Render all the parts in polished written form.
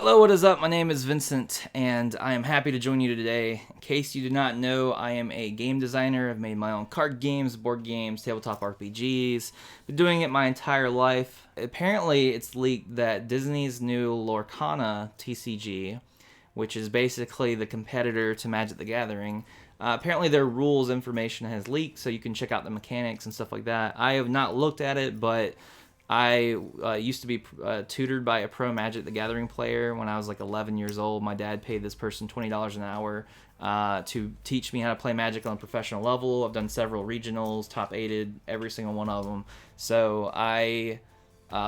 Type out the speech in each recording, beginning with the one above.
Hello, what is up? My name is Vincent, and I am happy to join you today. In case you do not know, I am a game designer. I've made my own card games, board games, tabletop RPGs. Been doing it my entire life. Apparently, it's leaked that Disney's new Lorcana TCG, which is basically the competitor to Magic the Gathering, apparently their rules information has leaked, so you can check out the mechanics and stuff like that. I have not looked at it, but I used to be tutored by a pro Magic the Gathering player when I was like 11 years old. My dad paid this person $20 an hour to teach me how to play Magic on a professional level. I've done several regionals, top 8'd, every single one of them. So I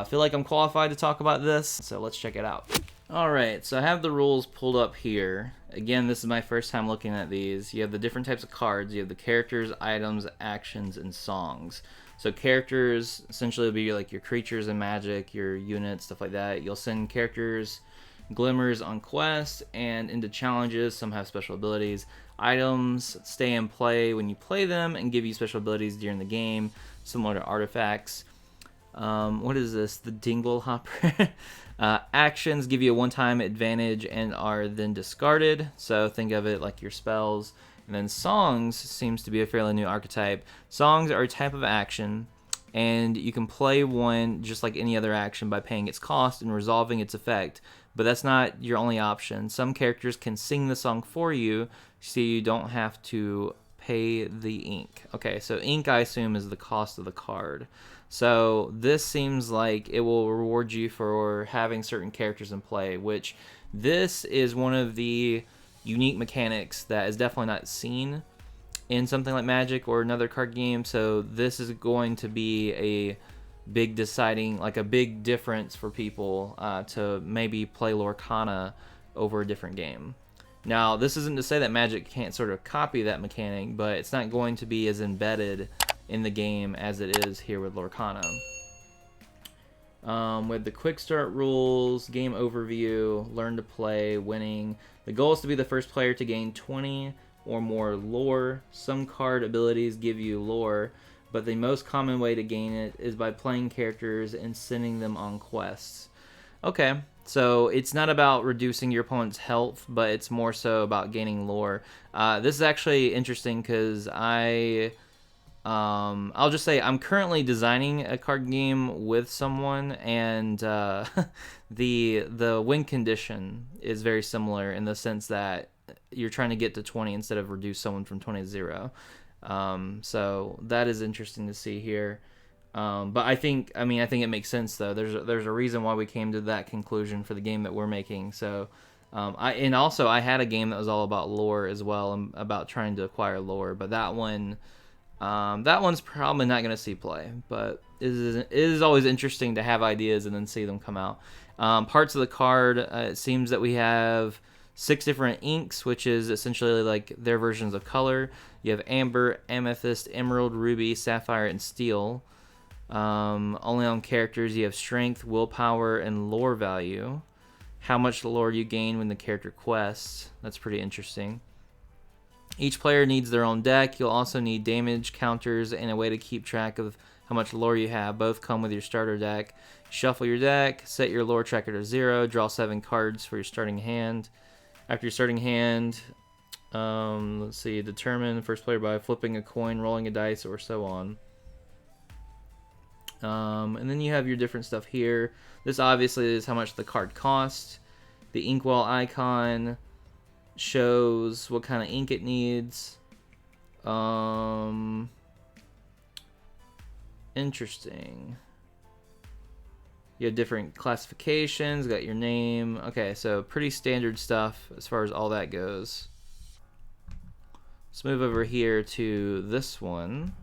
feel like I'm qualified to talk about this, so let's check it out. Alright, so I have the rules pulled up here. Again, this is my first time looking at these. You have the different types of cards. You have the characters, items, actions, and songs. So characters essentially will be like your creatures in Magic, your units, stuff like that. You'll send characters, glimmers on quests and into challenges. Some have special abilities. Items stay in play when you play them and give you special abilities during the game, similar to artifacts. What is this? The Dingle Hopper. Actions give you a one-time advantage and are then discarded. So think of it like your spells. And then songs seems to be a fairly new archetype. Songs are a type of action, and you can play one just like any other action by paying its cost and resolving its effect. But that's not your only option. Some characters can sing the song for you, so you don't have to pay the ink. Okay, so ink I assume is the cost of the card. So this seems like it will reward you for having certain characters in play, which this is one of the unique mechanics that is definitely not seen in something like Magic or another card game. So this is going to be a big deciding, like a big difference for people to maybe play Lorcana over a different game. Now, this isn't to say that Magic can't sort of copy that mechanic, but it's not going to be as embedded in the game as it is here with Lorcana. With the quick start rules, game overview, learn to play, winning. The goal is to be the first player to gain 20 or more lore. Some card abilities give you lore, but the most common way to gain it is by playing characters and sending them on quests. Okay, so it's not about reducing your opponent's health, but it's more so about gaining lore. This is actually interesting because I'll just say I'm currently designing a card game with someone, and the win condition is very similar in the sense that you're trying to get to 20 instead of reduce someone from 20 to 0. So that is interesting to see here. But I think it makes sense though. There's a reason why we came to that conclusion for the game that we're making. So I had a game that was all about lore as well, about trying to acquire lore, but that one's probably not going to see play, but it is always interesting to have ideas and then see them come out. Parts of the card, it seems that we have 6 different inks, which is essentially like their versions of color. You have amber, amethyst, emerald, ruby, sapphire, and steel. Only on characters you have strength, willpower, and lore value. How much lore you gain when the character quests. That's pretty interesting. Each player needs their own deck. You'll also need damage counters and a way to keep track of how much lore you have. Both come with your starter deck. Shuffle your deck, set your lore tracker to 0, draw 7 cards for your starting hand. After your starting hand, let's see, determine the first player by flipping a coin, rolling a dice, or so on. And then you have your different stuff here. This obviously is how much the card costs. The inkwell icon shows what kind of ink it needs. Interesting. You have different classifications, got your name. Okay, so pretty standard stuff as far as all that goes. Let's move over here to this one.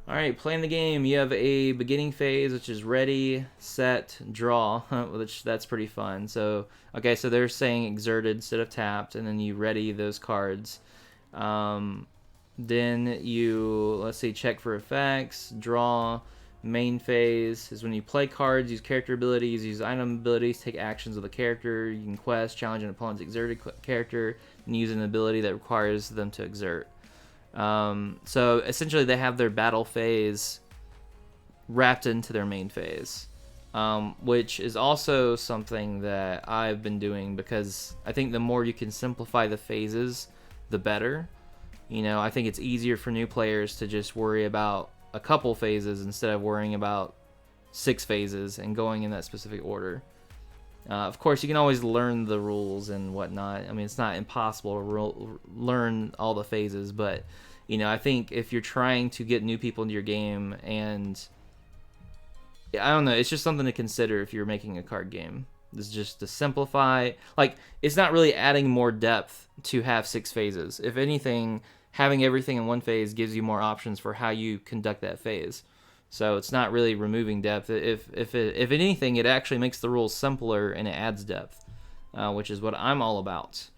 Alright, playing the game, you have a beginning phase, which is ready, set, draw, which that's pretty fun. So, okay, so they're saying exerted instead of tapped, and then you ready those cards. Then you, let's see, check for effects, draw. Main phase is when you play cards, use character abilities, use item abilities, take actions of the character. You can quest, challenge an opponent's exerted character, and use an ability that requires them to exert. So essentially they have their battle phase wrapped into their main phase. which is also something that I've been doing because I think the more you can simplify the phases, the better. You know, I think it's easier for new players to just worry about a couple phases instead of worrying about 6 phases and going in that specific order. Of course, you can always learn the rules and whatnot. I mean, it's not impossible to learn all the phases, but, you know, I think if you're trying to get new people into your game, and I don't know, it's just something to consider if you're making a card game. This is just to simplify. Like, it's not really adding more depth to have 6 phases. If anything, having everything in one phase gives you more options for how you conduct that phase. So it's not really removing depth. If anything, it actually makes the rules simpler and it adds depth, which is what I'm all about.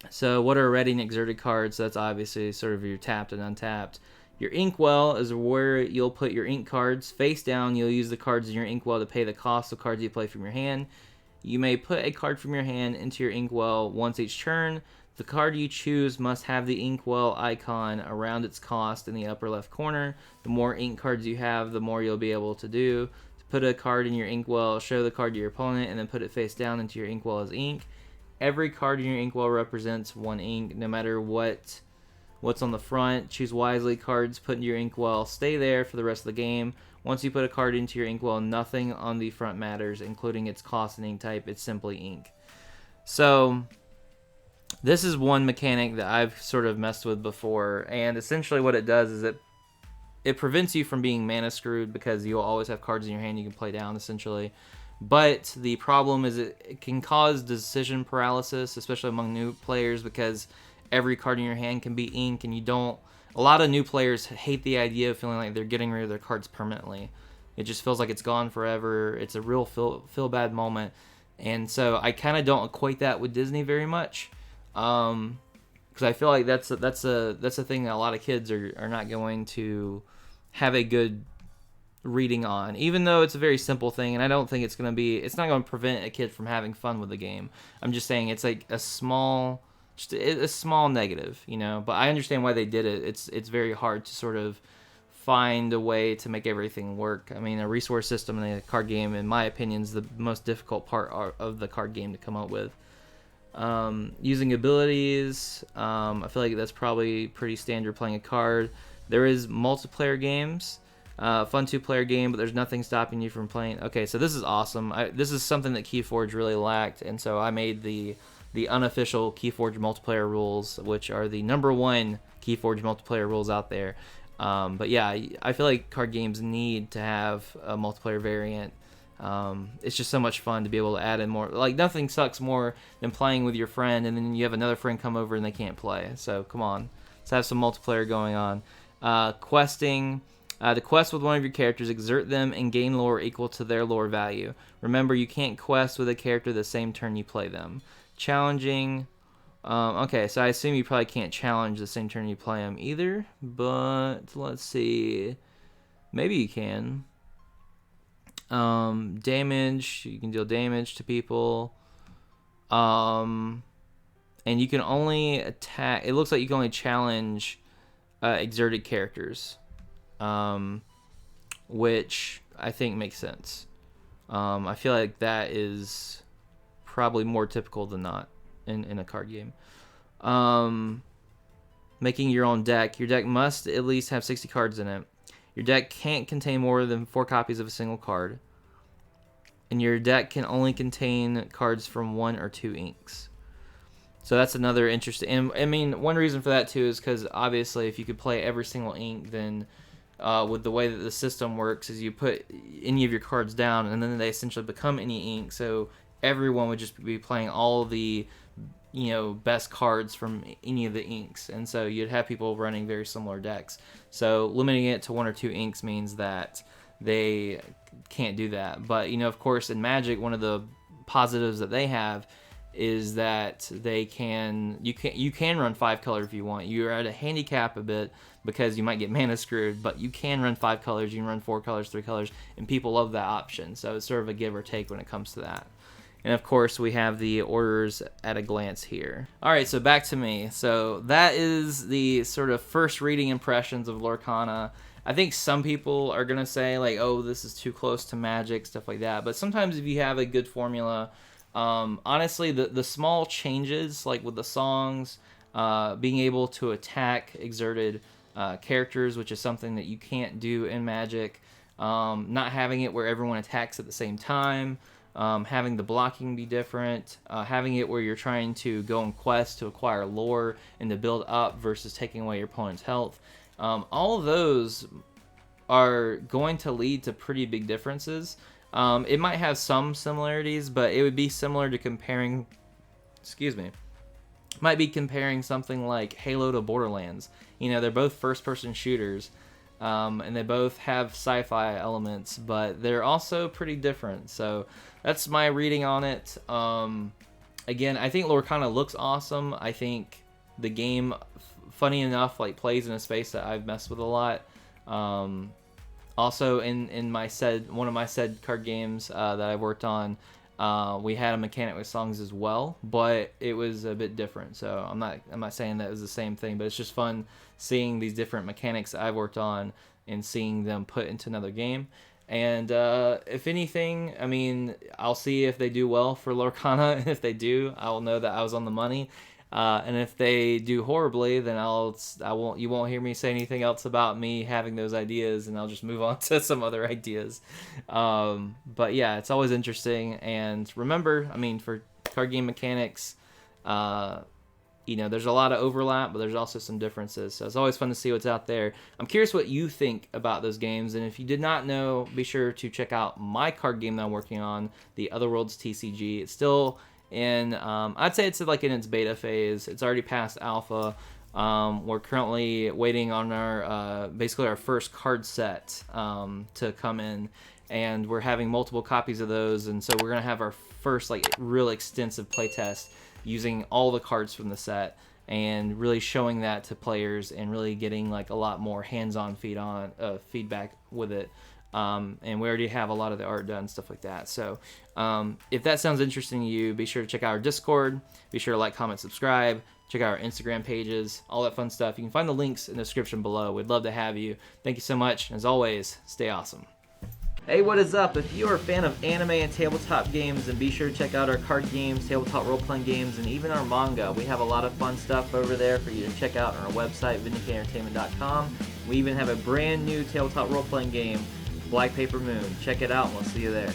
So what are ready and exerted cards? That's obviously sort of your tapped and untapped. Your inkwell is where you'll put your ink cards. Face down, you'll use the cards in your inkwell to pay the cost of cards you play from your hand. You may put a card from your hand into your inkwell once each turn. The card you choose must have the inkwell icon around its cost in the upper left corner. The more ink cards you have, the more you'll be able to do. To put a card in your inkwell, show the card to your opponent, and then put it face down into your inkwell as ink. Every card in your inkwell represents 1 ink, no matter what's on the front. Choose wisely. Cards put into your inkwell stay there for the rest of the game. Once you put a card into your inkwell, nothing on the front matters, including its cost and ink type. It's simply ink. So this is one mechanic that I've sort of messed with before, and essentially what it does is it prevents you from being mana screwed because you'll always have cards in your hand you can play down, essentially. But the problem is it can cause decision paralysis, especially among new players, because every card in your hand can be ink, and a lot of new players hate the idea of feeling like they're getting rid of their cards permanently. It just feels like it's gone forever. It's a real feel bad moment. And so I kind of don't equate that with Disney very much. Because I feel like that's a thing that a lot of kids are not going to have a good reading on, even though it's a very simple thing, and I don't think it's not going to prevent a kid from having fun with the game. I'm just saying it's like a small negative, you know. But I understand why they did it. It's very hard to sort of find a way to make everything work. I mean, a resource system in a card game, in my opinion, is the most difficult part of the card game to come up with. Using abilities, I feel like that's probably pretty standard playing a card. There is multiplayer games, fun 2-player game, but there's nothing stopping you from playing. Okay, so this is awesome. This is something that Keyforge really lacked, and so I made the unofficial Keyforge multiplayer rules, which are the #1 Keyforge multiplayer rules out there. But yeah, I feel like card games need to have a multiplayer variant. It's just so much fun to be able to add in more. Like, nothing sucks more than playing with your friend and then you have another friend come over and they can't play. So come on, let's have some multiplayer going on. Questing. To quest with one of your characters, exert them and gain lore equal to their lore value. Remember, you can't quest with a character the same turn you play them. Challenging. Okay, so I assume you probably can't challenge the same turn you play them either, but let's see. Maybe you can. Damage, you can deal damage to people. And you can only attack, it looks like you can only challenge exerted characters, which I think makes sense. I feel like that is probably more typical than not in a card game. Making your own deck. Your deck must at least have 60 cards in it. Your deck can't contain more than 4 copies of a single card. And your deck can only contain cards from 1 or 2 inks. So that's another interesting... And I mean, one reason for that too is because obviously if you could play every single ink, then with the way that the system works is you put any of your cards down and then they essentially become any ink. So everyone would just be playing all the best cards from any of the inks, and so you'd have people running very similar decks. So limiting it to 1 or 2 inks means that they can't do that. But of course, in Magic, one of the positives that they have is that you can run 5 color if you want. You're at a handicap a bit because you might get mana screwed, but you can run 5 colors, you can run 4 colors, 3 colors, and people love that option. So it's sort of a give or take when it comes to that. And of course, we have the orders at a glance here. All right, so back to me. So that is the sort of first reading impressions of Lorcana. I think some people are gonna say like, oh, this is too close to Magic, stuff like that. But sometimes if you have a good formula, honestly, the small changes like with the songs, being able to attack exerted characters, which is something that you can't do in Magic, not having it where everyone attacks at the same time. Having the blocking be different, having it where you're trying to go on quest to acquire lore and to build up versus taking away your opponent's health. All of those are going to lead to pretty big differences. It might have some similarities, but it would be similar to comparing, might be comparing something like Halo to Borderlands. You know, they're both first-person shooters, and they both have sci-fi elements, but they're also pretty different. So that's my reading on it. Again, I think Lorcana looks awesome. I think the game, funny enough, like plays in a space that I've messed with a lot. Also, in my one of my said card games that I worked on, we had a mechanic with songs as well, but it was a bit different. So I'm not saying that it was the same thing, but it's just fun seeing these different mechanics I've worked on and seeing them put into another game. And if anything, I mean, I'll see if they do well for Lorcana, and if they do, I will know that I was on the money. And if they do horribly, then you won't hear me say anything else about me having those ideas, and I'll just move on to some other ideas. But yeah, it's always interesting. And remember, I mean, for card game mechanics, you know, there's a lot of overlap, but there's also some differences. So it's always fun to see what's out there. I'm curious what you think about those games. And if you did not know, be sure to check out my card game that I'm working on, the Otherworlds TCG. It's still in, I'd say it's like in its beta phase. It's already past alpha. We're currently waiting on our, basically our first card set to come in. And we're having multiple copies of those. And so we're going to have our first like real extensive playtest using all the cards from the set and really showing that to players and really getting like a lot more hands-on feedback with it. And we already have a lot of the art done, stuff like that. So if that sounds interesting to you, be sure to check out our Discord. Be sure to like, comment, subscribe. Check out our Instagram pages, all that fun stuff. You can find the links in the description below. We'd love to have you. Thank you so much. As always, stay awesome. Hey, what is up? If you are a fan of anime and tabletop games, then be sure to check out our card games, tabletop role-playing games, and even our manga. We have a lot of fun stuff over there for you to check out on our website, VindicateEntertainment.com. We even have a brand new tabletop role-playing game, Black Paper Moon. Check it out, and we'll see you there.